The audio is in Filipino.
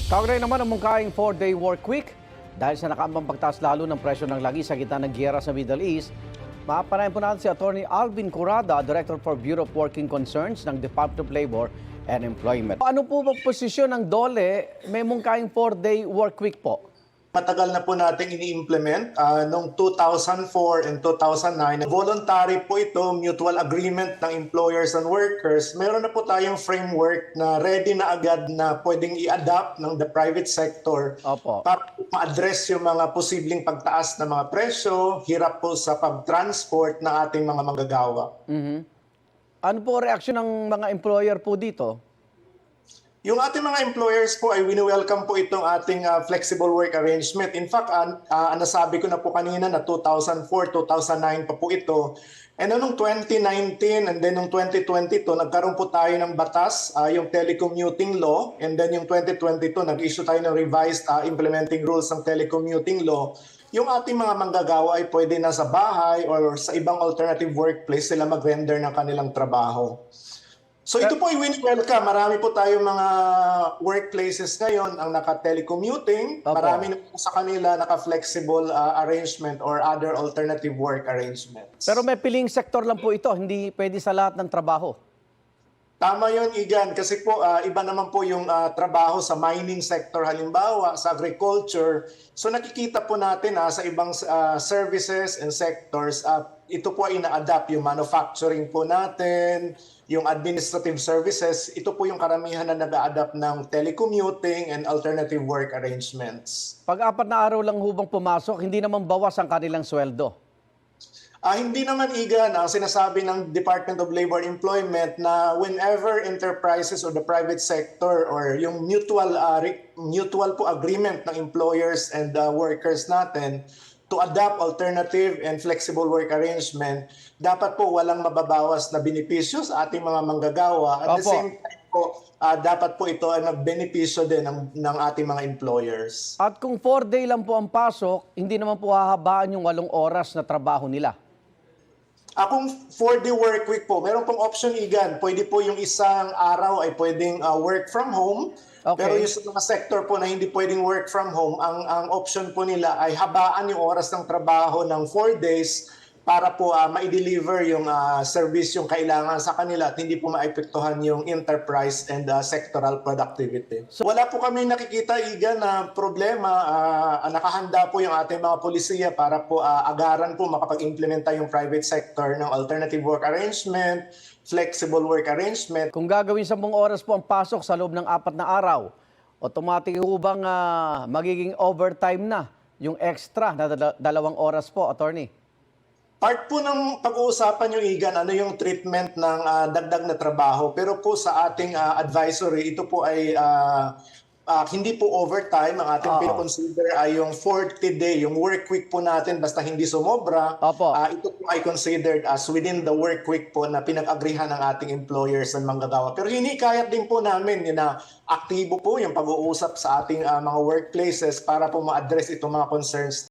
Kaugnay naman ang mungkahing 4-day work week dahil sa nakaambang pagtaas lalo ng presyo ng langis sa gitna ng giyera sa Middle East. Mapanayan po natin si Atty. Alvin Curada, Director for Bureau of Working Concerns ng Department of Labor and Employment. Ano po ba posisyon ng DOLE? May mungkahing 4-day work week po. Matagal na po natin ini-implement noong 2004 and 2009. Voluntary po ito, mutual agreement ng employers and workers. Meron na po tayong framework na ready na agad na pwedeng i-adapt ng the private sector. Opo. Para ma-address yung mga posibleng pagtaas ng mga presyo, hirap po sa pag-transport ng ating mga manggagawa. Ano po reaksyon ng mga employer po dito? Yung ating mga employers po ay wini-welcome po itong ating flexible work arrangement. In fact, nasabi ko na po kanina na 2004, 2009 pa po ito. And noong 2019 and then noong 2022, nagkaroon po tayo ng batas, yung telecommuting law. And then yung 2022, nag-issue tayo ng revised implementing rules ng telecommuting law. Yung ating mga manggagawa ay pwede na sa bahay or sa ibang alternative workplace sila mag-render ng kanilang trabaho. So ito po ay wini-welcome. Marami po tayong mga workplaces ngayon ang naka-telecommuting. Marami na po sa kanila naka-flexible arrangement or other alternative work arrangements. Pero may piling sektor lang po ito, hindi pwede sa lahat ng trabaho. Tama yun, Igan. Kasi po, iba naman po yung trabaho sa mining sector halimbawa, sa agriculture. So nakikita po natin sa ibang services and sectors, ito po ay ina-adapt yung manufacturing po natin, yung administrative services. Ito po yung karamihan na nag-a-adapt ng telecommuting and alternative work arrangements. Pag 4 na araw lang hubang pumasok, hindi naman bawas ang kanilang sweldo. Hindi naman, Igan, ang sinasabi ng Department of Labor and Employment na whenever enterprises or the private sector or yung mutual po agreement ng employers and workers natin to adopt alternative and flexible work arrangement, dapat po walang mababawas na benepisyo sa ating mga manggagawa. At the same time po, dapat po ito ay magbenepisyo din ng ating mga employers. At kung 4-day lang po ang pasok, hindi naman po hahabaan yung 8 oras na trabaho nila. Kung 4-day work week po, meron pong option, Igan. Pwede po yung isang araw ay pwedeng work from home. Okay. Pero yung sa mga sector po na hindi pwedeng work from home, ang option po nila ay habaan yung oras ng trabaho ng 4 days para po ma-deliver yung service yung kailangan sa kanila at hindi po maepektuhan yung enterprise and sectoral productivity. So, wala po kami nakikita, Igan, na problema. Nakahanda po yung ating mga polisiya para po agaran po makapag-implementa yung private sector ng alternative work arrangement, flexible work arrangement. Kung gagawin 10 oras po ang pasok sa loob ng 4 na araw, automatic ho bang magiging overtime na yung extra na 2 oras po, attorney? Part po ng pag-uusapan yung, Igan, ano yung treatment ng dagdag na trabaho. Pero po sa ating advisory, ito po ay hindi po overtime. Ang ating pinoconsider ay yung 40-day, yung work week po natin, basta hindi sumobra. Ito po ay considered as within the work week po na pinag-agrihan ng ating employers and manggagawa. Pero hinikayat din po namin na aktibo po yung pag-uusap sa ating mga workplaces para po ma-address itong mga concerns